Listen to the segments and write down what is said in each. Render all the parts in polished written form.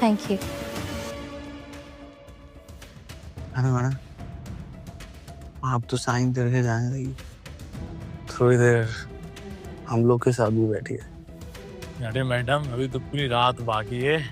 Thank you. अरे madam, आप तो साइन करके जाने लगी, थोड़ी देर हम लोग के साथ भी बैठिए। अरे मैडम, अभी तो पूरी रात बाकी है।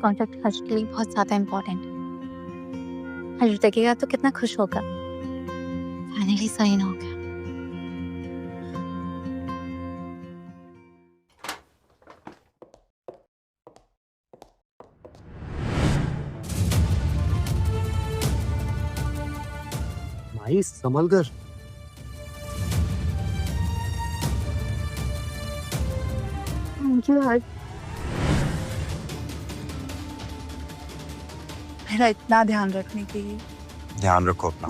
कॉन्ट्रैक्ट हर्ष के लिए बहुत ज्यादा इम्पोर्टेंट है। हर्ष देखेगा तो कितना खुश होगा। फाइनली साइन हो गया। भाई संभल कर। थैंक यू हर्ष। मेरा इतना ध्यान रखने के लिए। ध्यान रखो अपना,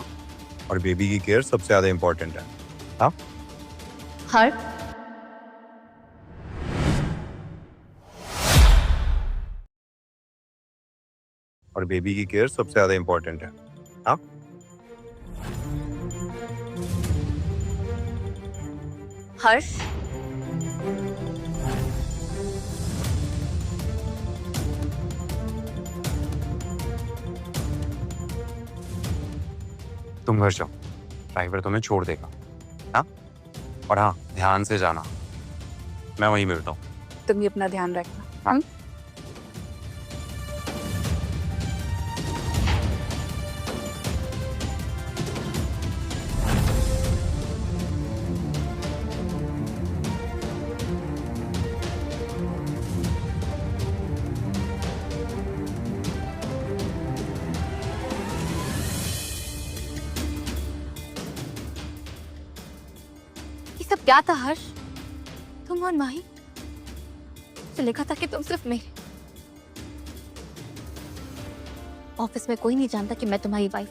और बेबी की केयर सबसे ज्यादा इम्पोर्टेंट है। हाँ, हर्ष और बेबी की केयर सबसे ज्यादा इम्पोर्टेंट है। हाँ, हर्ष तुम घर जाओ, ड्राइवर तुम्हें छोड़ देगा। हाँ, और हाँ, ध्यान से जाना, मैं वहीं मिलता हूँ। तुम भी अपना ध्यान रखना। हाँ। ये सब क्या था हर्ष? तुम और माही तो लिखा था कि तुम सिर्फ मेरे। ऑफिस में कोई नहीं जानता कि मैं तुम्हारी वाइफ,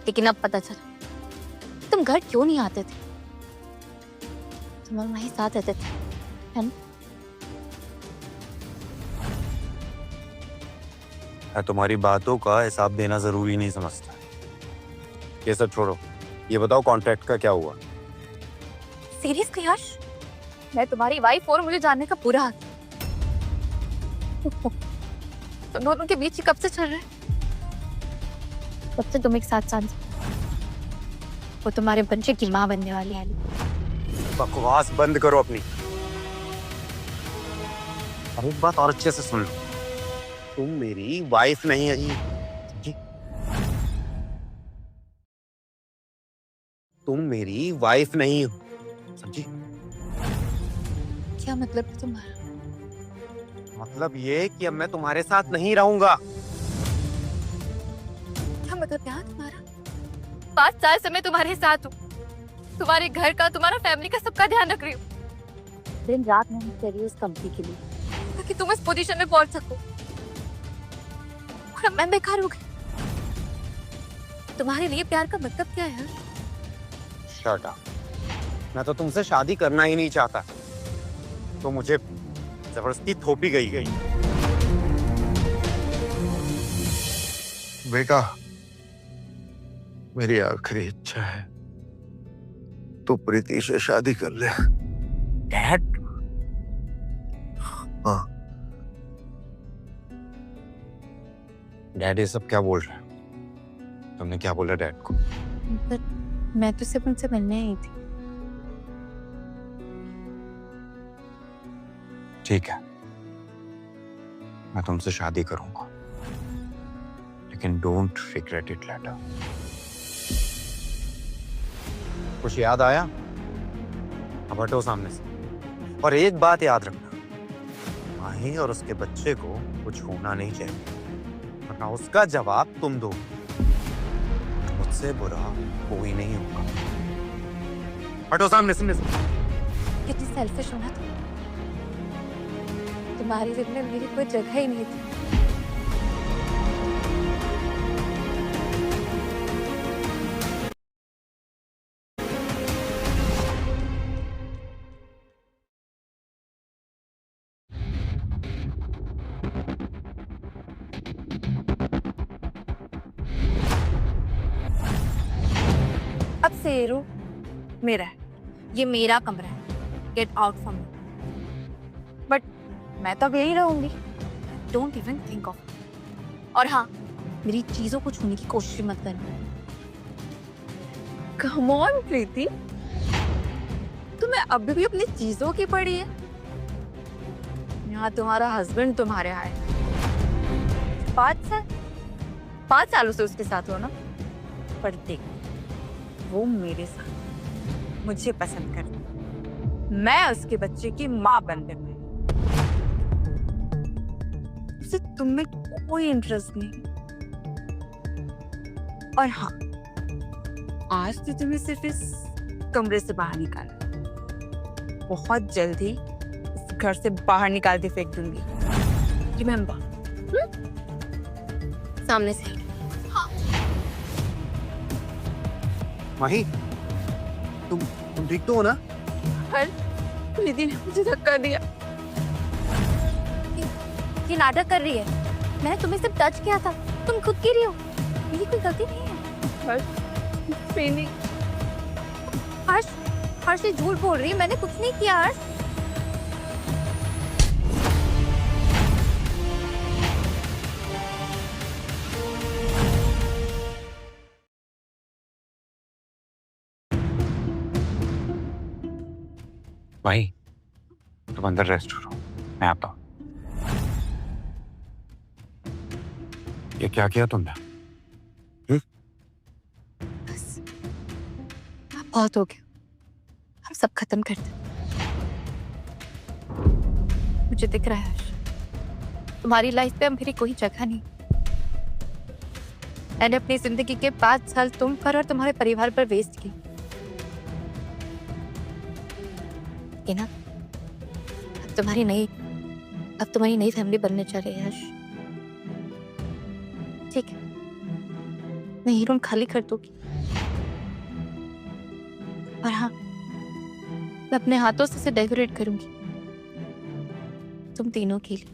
लेकिन अब पता चला। तुम घर क्यों नहीं आते थे? तुम और माही साथ रहते थे, है ना? मैं तुम्हारी बातों का हिसाब देना जरूरी नहीं समझता। ये सब छोड़ो, ये बताओ कॉन्ट्रैक्ट का क्या हुआ? सीरियसली हर्ष, मैं तुम्हारी वाइफ और मुझे जानने का पूरा हक है। तुम दोनों के बीच ही कब से चल रहा है? कब से तुम एक साथ साथ वो तुम्हारे बच्चे की माँ बनने वाली है। बकवास बंद करो अपनी। और एक बात और अच्छे से सुन लो, तुम मेरी वाइफ नहीं है। समझी? तुम मेरी वाइफ नहीं हो, समझी? क्या मतलब है तुम्हारा? मतलब ये कि अब मैं तुम्हारे साथ नहीं रहूंगा। क्या मतलब यार तुम्हारा? 5 साल से मैं तुम्हारे साथ हूँ, तुम्हारे घर का, तुम्हारा फैमिली का, सबका ध्यान रख रही हूँ। दिन रात मेहनत कर रही हूँ उस कंपनी के लिए, ताकि तुम इस पोजीशन में पहुंच सको। और अब मैं बेकार हो गई। तुम्हारे लिए प्यार का मतलब क्या है? Shut up. मैं तो तुमसे शादी करना ही नहीं चाहता, तो मुझे जबरदस्ती थोपी गई। बेटा, मेरी आखिरी इच्छा है तू प्रीति से शादी कर ले। डैड, हाँ। डैड ये सब क्या बोल रहे हैं? तुमने क्या बोला डैड को? पर मैं तो सिर्फ उनसे मिलने आई थी। ठीक है, मैं तुमसे शादी करूंगा, लेकिन डोंट रिग्रेट इट लेटर। कुछ याद आया? अब हटो सामने से। और एक बात याद रखना, माही और उसके बच्चे को कुछ होना नहीं चाहिए, वरना उसका जवाब तुम दो। मुझसे बुरा कोई नहीं होगा। हटो सामने से। कितनी सेल्फिश हो ना तुम। तुम्हारी दिल में मेरी कोई जगह ही नहीं थी। अब से ये रूम मेरा है, ये मेरा कमरा है। Get out from me. But मैं तो अब यही रहूंगी। Don't even think of. और हाँ, मेरी चीजों को छूने की कोशिश मत करना। कम ऑन प्रीति, तुम्हें अभी भी अपनी चीजों की पड़ी है। यहाँ तुम्हारा हस्बैंड तुम्हारे आए 5 सालों से उसके साथ हो ना। पर देख, वो मेरे साथ मुझे पसंद करती, मैं उसके बच्चे की माँ बनकर गई। उसे तुम में कोई इंटरेस्ट नहीं। और हाँ, आज तो तुम्हें सिर्फ इस कमरे से बाहर निकाला, बहुत जल्दी इस घर से बाहर निकाल के फेंक दूंगी। रिमेम्बर। सामने से माही, तुम ठीक तो हो ना? दीदी ने मुझे धक्का दिया। ये नाटक कर रही है। मैंने तुम्हें सिर्फ टच किया था, तुम खुद गिरी हो। मेरी कोई गलती नहीं है। हर्ष ये झूठ बोल रही है, मैंने कुछ नहीं किया। हर्ष, भाई तुम अंदर रेस्ट करो, मैं आता हूँ। ये क्या किया तुमने? बस बहुत हो गया, हम सब खत्म कर दे। मुझे दिख रहा है हर्ष, तुम्हारी लाइफ पे अब मेरी कोई जगह नहीं। मैंने अपनी जिंदगी के 5 साल तुम पर और तुम्हारे परिवार पर वेस्ट की। ना अब तुम्हारी नई फैमिली बनने जा रही है हर्ष। ठीक है, मैं ये रूम खाली कर दूंगी। और हाँ, मैं अपने हाथों से इसे डेकोरेट करूंगी तुम तीनों के लिए।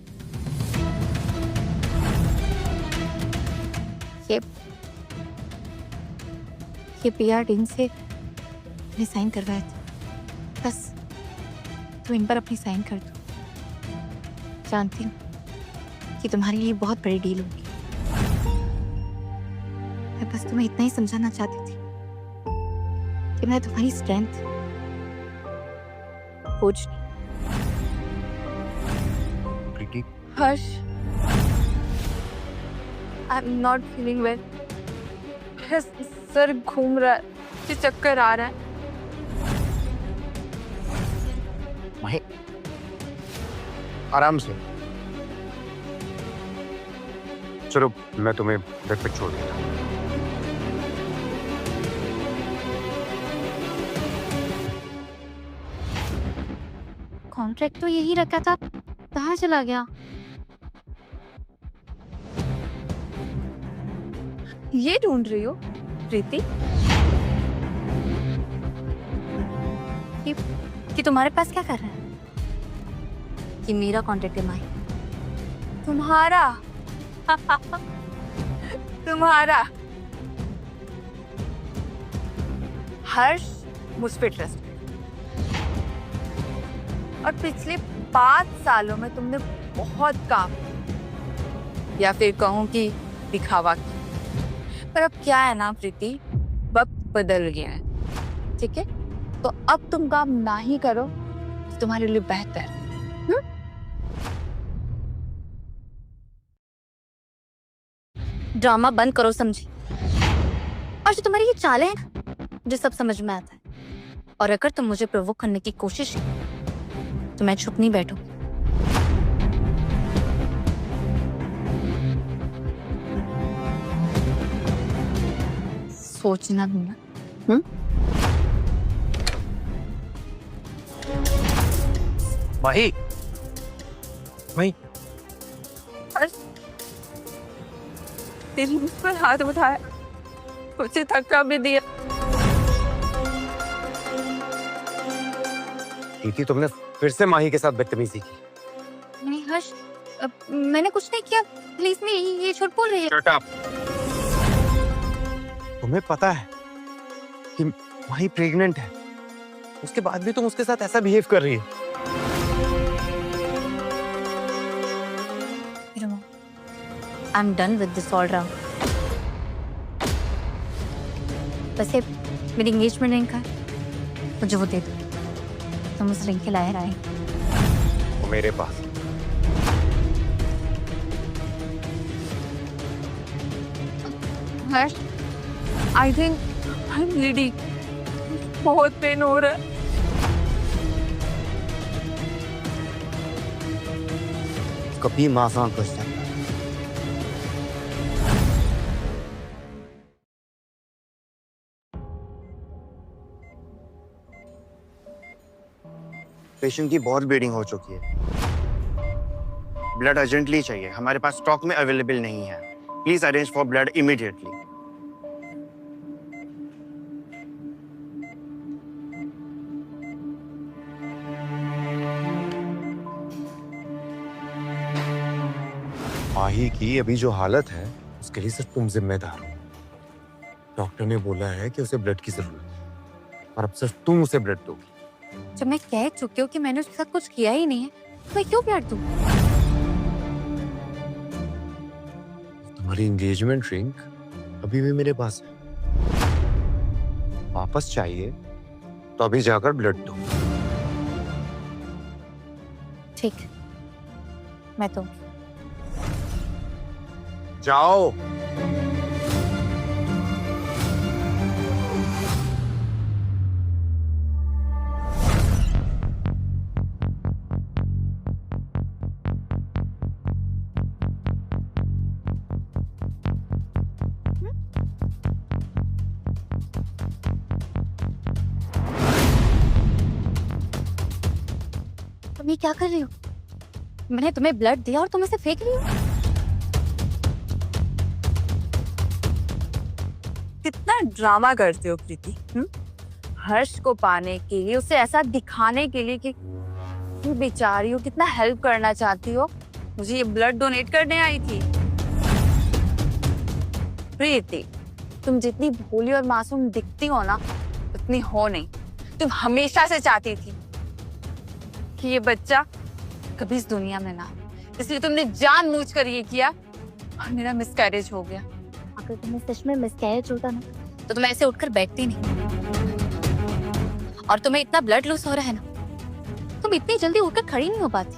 ये पीआर टीम से मैंने साइन करवाया था, बस तो इन पर अपनी साइन कर दो। जानती हूँ कि तुम्हारे लिए बहुत बड़ी डील होगी। मैं बस तुम्हें इतना ही समझाना चाहती थी कि मैं तुम्हारी स्ट्रेंथ खोज Preeti, Harsh, I am not feeling well. सर घूम रहा है, मुझे चक्कर आ रहा है। माही, आराम से। चलो मैं तुम्हें बेड पे छोड़ देता हूँ। कॉन्ट्रैक्ट तो यही रखा था, कहाँ चला गया? ये ढूंढ रही हो प्रीति कि तुम्हारे पास क्या कर रहा है? कि मेरा कॉन्ट्रैक्ट है माही। तुम्हारा तुम्हारा हर्ष मुझ पे ट्रस्ट है, और पिछले 5 सालों में तुमने बहुत काम, या फिर कहूं कि दिखावा किया। पर अब क्या है ना प्रीति, वक्त बदल गया है, ठीक है? तो अब तुम काम ना ही करो तो तुम्हारे लिए बेहतर। ड्रामा बंद करो, समझी? और जो तुम्हारी ये चालें हैं ना, मुझे सब समझ में आता है। और अगर तुम मुझे प्रोवोक करने की कोशिश की तो मैं चुप नहीं बैठूंगी। सोचना भी ना। माही माही हर्ष, तेरी मुझ पर हाथ उठाया, उसे धक्का भी दिया। प्रीति, तुमने फिर से माही के साथ बदतमीजी की। नहीं हर्ष, मैंने कुछ नहीं किया। प्लीज मैं ये झूठ बोल रही है। Shut up. तुम्हें पता है कि माही प्रेग्नेंट है, उसके बाद भी तुम उसके साथ ऐसा बिहेव कर रही है। I am done with this all round. वैसे मेरी एंगेजमेंट रिंग का है, मुझे वो दे दो। तुम उस रिंग के लाए आए। वो मेरे पास। Harsh, I think I am bleeding, बहुत पेन हो रहा है। कभी मासान कर सकता। पेशेंट की बहुत ब्लीडिंग हो चुकी है, ब्लड अर्जेंटली चाहिए, हमारे पास स्टॉक में अवेलेबल नहीं है। Please arrange for blood immediately. Mahi की अभी जो हालत है उसके लिए सिर्फ तुम जिम्मेदार हो। डॉक्टर ने बोला है कि उसे ब्लड की जरूरत है और अब सिर्फ तुम उसे ब्लड दोगी। जब मैं कह चुकी हूँ कि मैंने उसके साथ कुछ किया ही नहीं है, तो मैं क्यों ब्लड दूँ? तुम्हारी एंगेजमेंट रिंग अभी भी मेरे पास है, वापस चाहिए तो अभी जाकर ब्लड दो। ठीक, मैं तो जाओ। तुम ये क्या कर रही हो? मैंने तुम्हें ब्लड दिया और तुम इसे फेंक रही हो। कितना ड्रामा करते हो प्रीति। हर्ष को पाने के लिए, उसे ऐसा दिखाने के लिए कि तुम बेचारी हो, कितना हेल्प करना चाहती हो। मुझे ये ब्लड डोनेट करने आई थी। प्रीति, तुम जितनी भोली और मासूम दिखती हो ना, उतनी हो नहीं। तुम हमेशा से चाहती थी कि ये बच्चा कभी इस दुनिया में ना, इसलिए तुमने जानबूझकर ये किया और मेरा मिसकैरेज हो गया। अगर तुम्हें सच में मिसकैरेज होता ना, तो तुम ऐसे उठकर बैठती नहीं। और तुम्हें इतना ब्लड लॉस हो रहा है ना, तुम इतनी जल्दी उठकर खड़ी नहीं हो पाती।